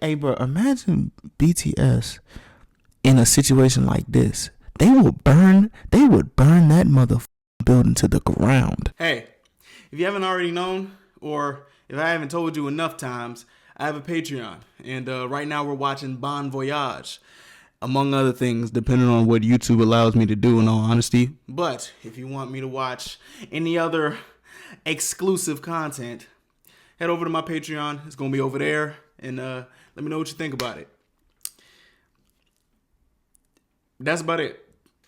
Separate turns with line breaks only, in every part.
Hey, bro, imagine BTS in a situation like this. They would burn that motherfucking building to the ground.
Hey, if you haven't already known, or if I haven't told you enough times, I have a Patreon, and right now we're watching Bon Voyage, among other things, depending on what YouTube allows me to do, in all honesty. But if you want me to watch any other exclusive content, head over to my Patreon. It's gonna be over there, and let me know what you think about it. That's about it.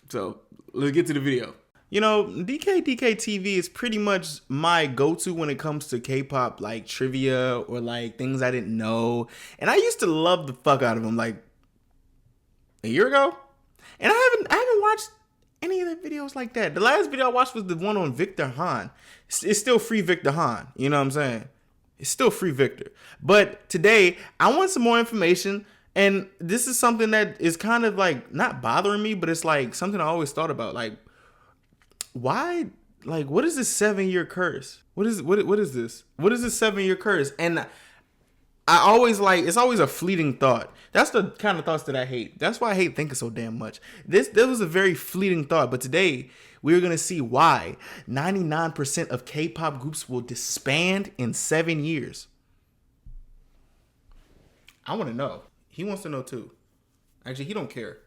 So let's get to the video. You know, DK TV is pretty much my go-to when it comes to K-pop, like trivia or like things I didn't know. And I used to love the fuck out of them like a year ago. And I haven't watched any of the videos like that. The last video I watched was the one on Victor Han. It's still free Victor Han. You know what I'm saying? It's still free Victor. But today I want some more information. And this is something that is kind of like not bothering me, but it's like something I always thought about. Like, why? Like, what is this 7-year curse? What is this? What is this 7-year curse? And I always like, it's always a fleeting thought. That's the kind of thoughts that I hate. That's why I hate thinking so damn much. This was a very fleeting thought, but today we're gonna see why 99% of K-pop groups will disband in 7 years. I want to know. He wants to know too. Actually, he don't care.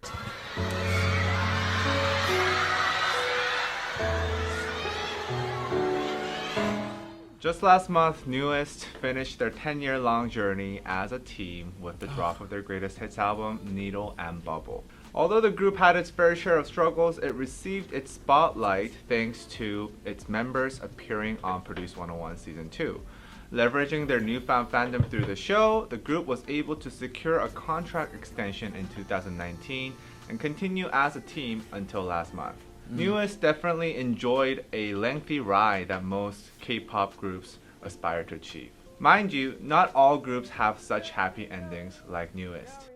Just last month, Newest finished their 10-year-long journey as a team with the drop of their greatest hits album, Needle and Bubble. Although the group had its fair share of struggles, it received its spotlight thanks to its members appearing on Produce 101 Season 2. Leveraging their newfound fandom through the show, the group was able to secure a contract extension in 2019 and continue as a team until last month. Newest definitely enjoyed a lengthy ride that most K-pop groups aspire to achieve. Mind you, not all groups have such happy endings like Newest.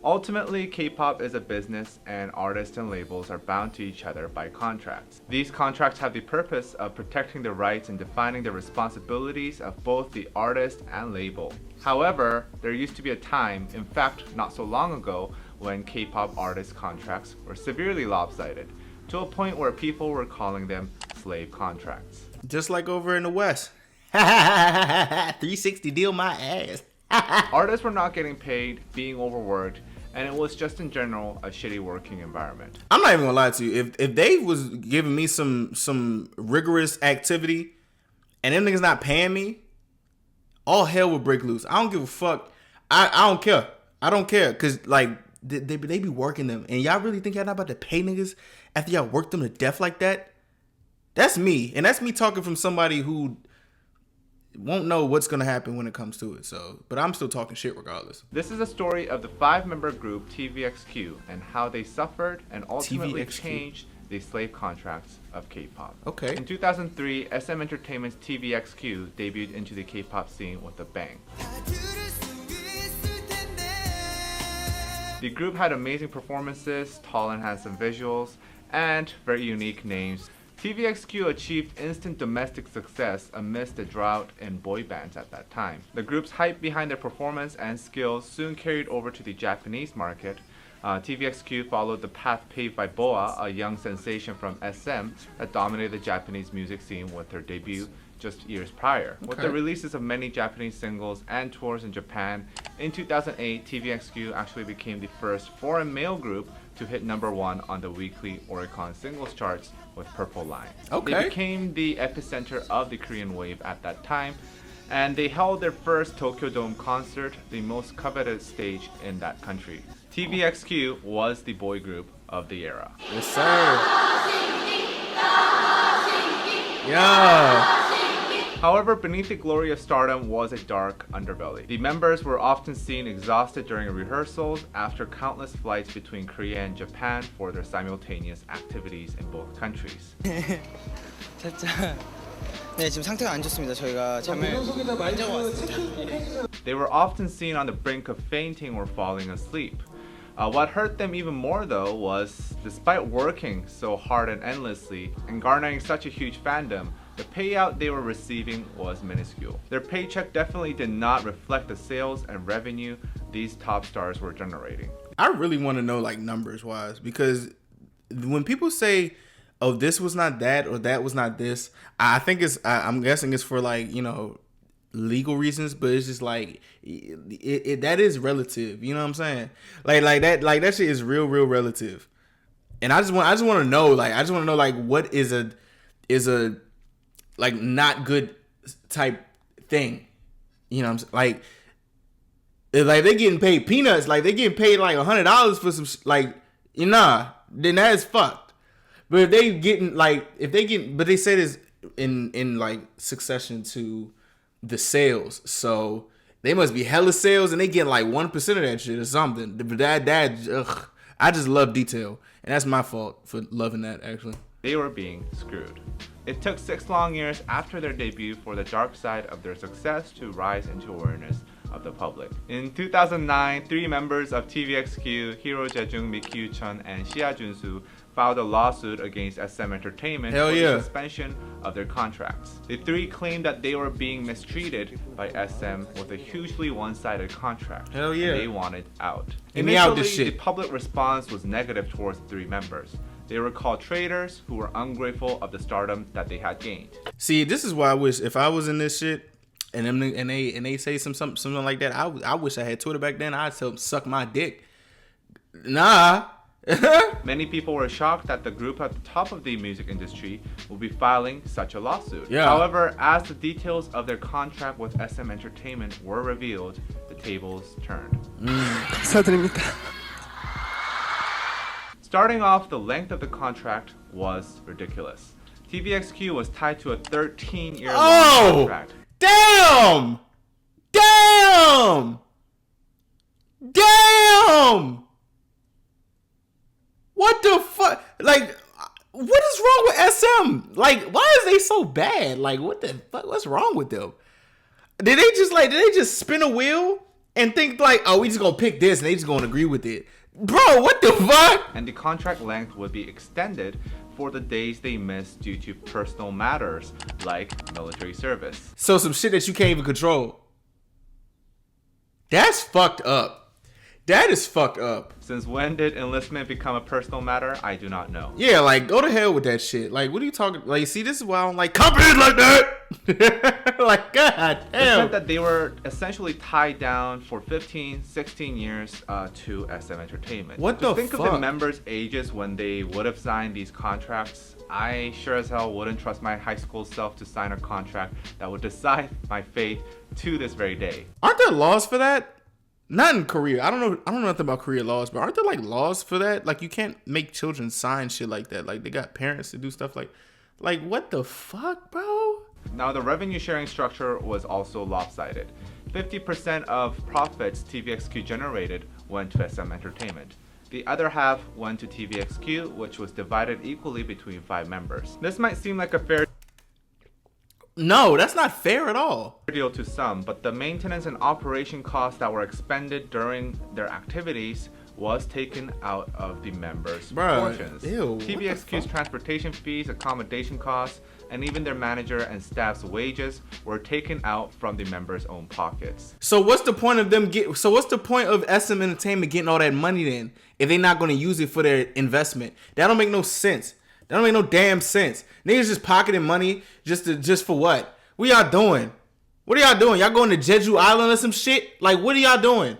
Ultimately, K-pop is a business and artists and labels are bound to each other by contracts. These contracts have the purpose of protecting the rights and defining the responsibilities of both the artist and label. However, there used to be a time, in fact not so long ago, when K-pop artist contracts were severely lopsided, to a point where people were calling them slave contracts.
Just like over in the West. 360 deal my ass.
Artists were not getting paid, being overworked, and it was just in general a shitty working environment.
I'm not even gonna lie to you. If Dave was giving me some rigorous activity and them niggas not paying me, all hell would break loose. I don't give a fuck. I don't care. I don't care. Cause like they be working them. And y'all really think y'all not about to pay niggas after y'all worked them to death like that? That's me. And that's me talking from somebody who won't know what's gonna happen when it comes to it. So, but I'm still talking shit regardless.
This is a story of the 5-member group TVXQ and how they suffered and ultimately
TVXQ.
changed the slave contracts of K-pop.
Okay.
In 2003, SM Entertainment's TVXQ debuted into the K-pop scene with a bang. The group had amazing performances, tall and handsome visuals, and very unique names. TVXQ achieved instant domestic success amidst the drought in boy bands at that time. The group's hype behind their performance and skills soon carried over to the Japanese market. TVXQ followed the path paved by BoA, a young sensation from SM that dominated the Japanese music scene with their debut just years prior. With the releases of many Japanese singles and tours in Japan, in 2008, TVXQ actually became the first foreign male group to hit #1 on the weekly Oricon singles charts with Purple Line. They became the epicenter of the Korean wave at that time, and they held their first Tokyo Dome concert, the most coveted stage in that country. TVXQ was the boy group of the era.
Yes, sir. Yeah.
However, beneath the glory of stardom was a dark underbelly. The members were often seen exhausted during rehearsals after countless flights between Korea and Japan for their simultaneous activities in both countries.
살짝 네, 지금 상태가 안 좋습니다. 저희가 잠을 안 자고 왔습니다.
They were often seen on the brink of fainting or falling asleep. What hurt them even more though was, despite working so hard and endlessly and garnering such a huge fandom, the payout they were receiving was minuscule. Their paycheck definitely did not reflect the sales and revenue these top stars were generating.
I really want to know like numbers wise, because when people say, oh, this was not that or that was not this, I think I'm guessing it's for like, you know, legal reasons, but it's just like that is relative, you know what I'm saying? Like that shit is real relative. And I just want to know like what is a like not good type thing, you know what I'm saying? Like they getting paid peanuts, like they getting paid like $100 for some like, then that is fucked. But if they getting but they say this in like succession to the sales, so they must be hella sales and they get like 1% of that shit or something. But I just love detail, and that's my fault for loving that actually.
They were being screwed. It took 6 long years after their debut for the dark side of their success to rise into awareness of the public. In 2009, 3 members of TVXQ, Hiro Jae-jung, Mi Kyu-chun, and Shia Jun-soo, filed a lawsuit against SM Entertainment for the suspension of their contracts. The 3 claimed that they were being mistreated by SM with a hugely one-sided contract.
Hell yeah.
And they wanted out.
Get me out this
Initially,
shit.
the public response was negative towards the 3 members. They were called traitors who were ungrateful of the stardom that they had gained.
See, this is why I wish if I was in this shit and they say something like that, I wish I had Twitter back then. I'd tell them suck my dick. Nah.
Many people were shocked that the group at the top of the music industry would be filing such a lawsuit.
Yeah.
However, as the details of their contract with SM Entertainment were revealed, the tables turned. Starting off, the length of the contract was ridiculous. TVXQ was tied to a 13-year-long contract.
Damn! What the fuck? Like, what is wrong with SM? Like, why is they so bad? Like, what the fuck? What's wrong with them? Did they just spin a wheel and think like, oh, we just gonna pick this and they just gonna agree with it? Bro, what the fuck?
And the contract length would be extended for the days they missed due to personal matters like military service.
So some shit that you can't even control. That's fucked up. That is fucked up.
Since when did enlistment become a personal matter? I do not know.
Yeah, like, go to hell with that shit. Like, what are you talking? Like, see, this is why I don't like companies like that. Like, god
It
damn.
meant that they were essentially tied down for 15, 16 years to SM Entertainment.
What
Just
the
think
fuck?
of the members' ages when they would have signed these contracts. I sure as hell wouldn't trust my high school self to sign a contract that would decide my fate to this very day.
Aren't there laws for that? Not in Korea. I don't know nothing about Korea laws, but aren't there like laws for that? Like, you can't make children sign shit like that. Like, they got parents to do stuff like what the fuck, bro?
Now, the revenue sharing structure was also lopsided. 50% of profits TVXQ generated went to SM Entertainment. The other half went to TVXQ, which was divided equally between 5 members. This might seem like a fair
No, that's not fair at all.
deal to some, but the maintenance and operation costs that were expended during their activities was taken out of the members'
Bruh,
fortunes.
ew, what the
TVXQ's
fuck?
transportation fees, accommodation costs, and even their manager and staff's wages were taken out from the members' own pockets.
So what's the point of what's the point of SM Entertainment getting all that money then if they're not going to use it for their investment? That don't make no sense. That don't make no damn sense. Niggas just pocketing money just for what? What y'all doing? What are y'all doing? Y'all going to Jeju Island or some shit? Like, what are y'all doing?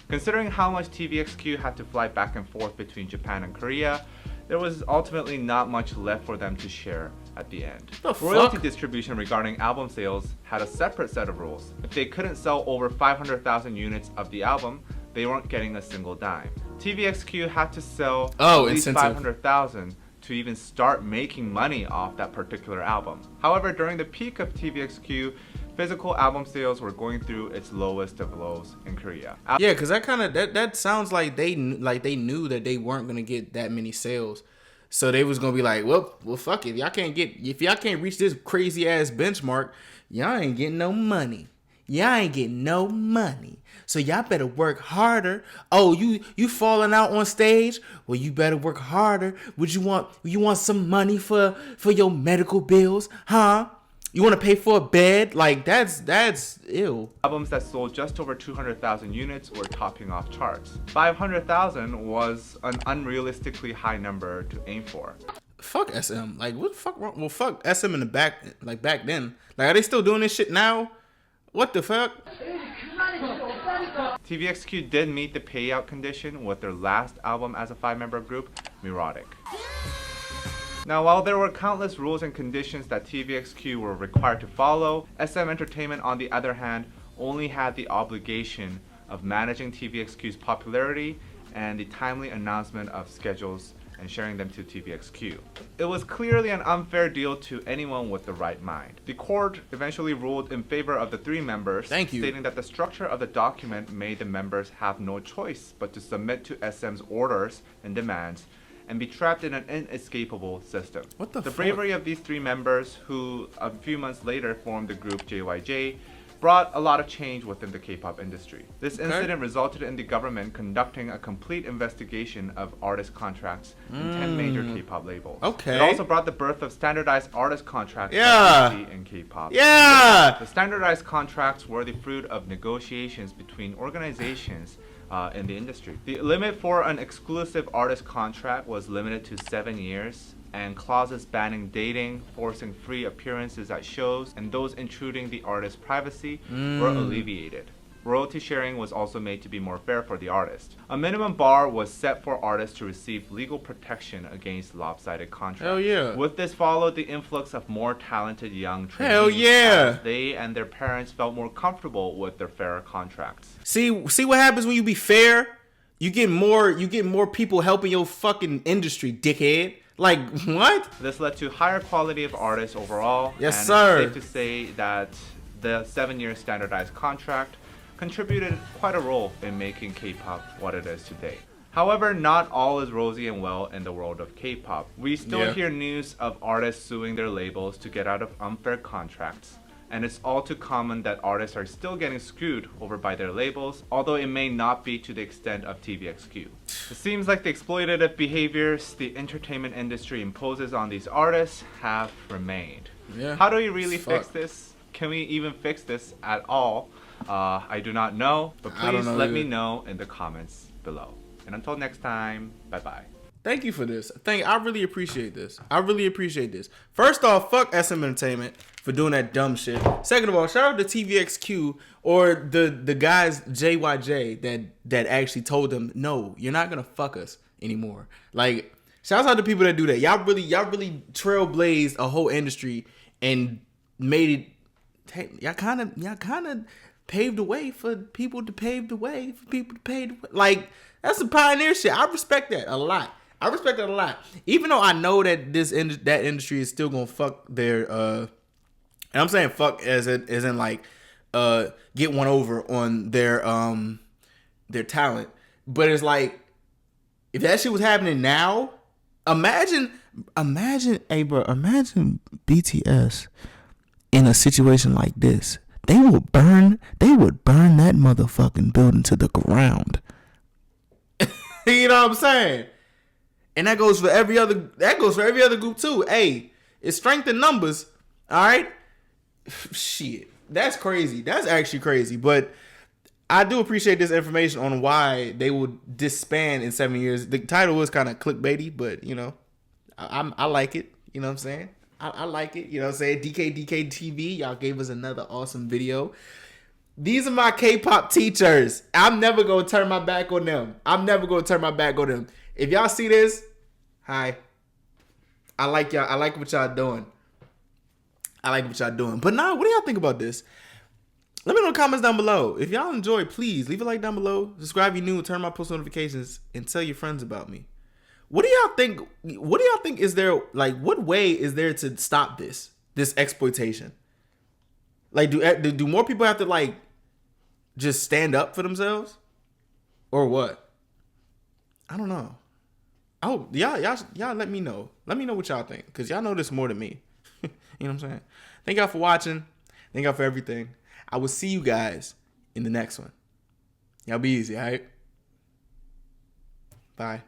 Considering how much TVXQ had to fly back and forth between Japan and Korea, there was ultimately not much left for them to share at the end.
The
Royalty
fuck?
distribution regarding album sales had a separate set of rules. If they couldn't sell over 500,000 units of the album, they weren't getting a single dime. TVXQ had to sell at least
incentive.
500,000 to even start making money off that particular album. However, during the peak of TVXQ, physical album sales were going through its lowest of lows in Korea.
Yeah, because that sounds like they knew that they weren't gonna get that many sales, so they was gonna be like, well, fuck it. If y'all can't reach this crazy ass benchmark, y'all ain't getting no money. Y'all ain't getting no money. So y'all better work harder. Oh, you falling out on stage? Well, you better work harder. You want some money for your medical bills, huh? You want to pay for a bed? Like that's ew.
Albums that sold just over 200,000 units were topping off charts. 500,000 was an unrealistically high number to aim for.
Fuck SM. Like what the fuck wrong? Well, fuck SM in the back, like back then. Like are they still doing this shit now? What the fuck?
TVXQ did meet the payout condition with their last album as a 5-member group, Neurotic. Now, while there were countless rules and conditions that TVXQ were required to follow, SM Entertainment, on the other hand, only had the obligation of managing TVXQ's popularity and the timely announcement of schedules and sharing them to TVXQ. It was clearly an unfair deal to anyone with the right mind. The court eventually ruled in favor of the 3 members, stating that the structure of the document made the members have no choice but to submit to SM's orders and demands and be trapped in an inescapable system.
What the fuck?
Bravery of these 3 members, who a few months later formed the group JYJ, brought a lot of change within the K-pop industry. This incident resulted in the government conducting a complete investigation of artist contracts in 10 major K-pop labels.
Okay.
It also brought the birth of standardized artist contracts in K-pop.
Yeah.
The standardized contracts were the fruit of negotiations between organizations in the industry. The limit for an exclusive artist contract was limited to 7 years, and clauses banning dating, forcing free appearances at shows, and those intruding the artist's privacy were alleviated. Royalty sharing was also made to be more fair for the artist. A minimum bar was set for artists to receive legal protection against lopsided contracts.
Hell yeah.
With this followed the influx of more talented young trainees.
Hell yeah.
As they and their parents felt more comfortable with their fairer contracts.
See what happens when you be fair? You get more people helping your fucking industry, dickhead. Like, what?
This led to higher quality of artists overall.
Yes,
and
sir.
It's safe to say that the 7-year standardized contract contributed quite a role in making K-pop what it is today. However, not all is rosy and well in the world of K-pop. We still hear news of artists suing their labels to get out of unfair contracts. And it's all too common that artists are still getting screwed over by their labels, although it may not be to the extent of TVXQ. It seems like the exploitative behaviors the entertainment industry imposes on these artists have remained.
Yeah.
How do we really fix this? Can we even fix this at all? I do not know, but please let me know in the comments below. And until next time, bye-bye.
Thank you for this. I really appreciate this. First off, fuck SM Entertainment for doing that dumb shit. Second of all, shout out to TVXQ or the guys JYJ that actually told them, no, you're not gonna fuck us anymore. Like, shouts out to people that do that. Y'all really trailblazed a whole industry and made it. Y'all kind of paved the way for people to pave the way for people to pave the way. Like, that's some pioneer shit. I respect that a lot. Even though I know that that industry is still gonna fuck their and I'm saying fuck as in like get one over on their talent. But it's like, if that shit was happening now, imagine BTS in a situation like this. They would burn that motherfucking building to the ground. You know what I'm saying? And that goes for every other group too. Hey, it's strength in numbers. All right? Shit. That's crazy. That's actually crazy. But I do appreciate this information on why they will disband in 7 years. The title was kind of clickbaity, but you know, I like it. You know what I'm saying? I like it. You know what I'm saying? DK TV, y'all gave us another awesome video. These are my K-pop teachers. I'm never going to turn my back on them. If y'all see this, hi. I like y'all. I like what y'all doing. But nah, what do y'all think about this? Let me know in the comments down below. If y'all enjoy, please leave a like down below. Subscribe if you're new, turn my post notifications, and tell your friends about me. What do y'all think is there, like, what way is there to stop this exploitation? Like, do more people have to, like, just stand up for themselves? Or what? I don't know. Oh, y'all let me know. Let me know what y'all think, because y'all know this more than me. You know what I'm saying? Thank y'all for watching. Thank y'all for everything. I will see you guys in the next one. Y'all be easy, all right? Bye.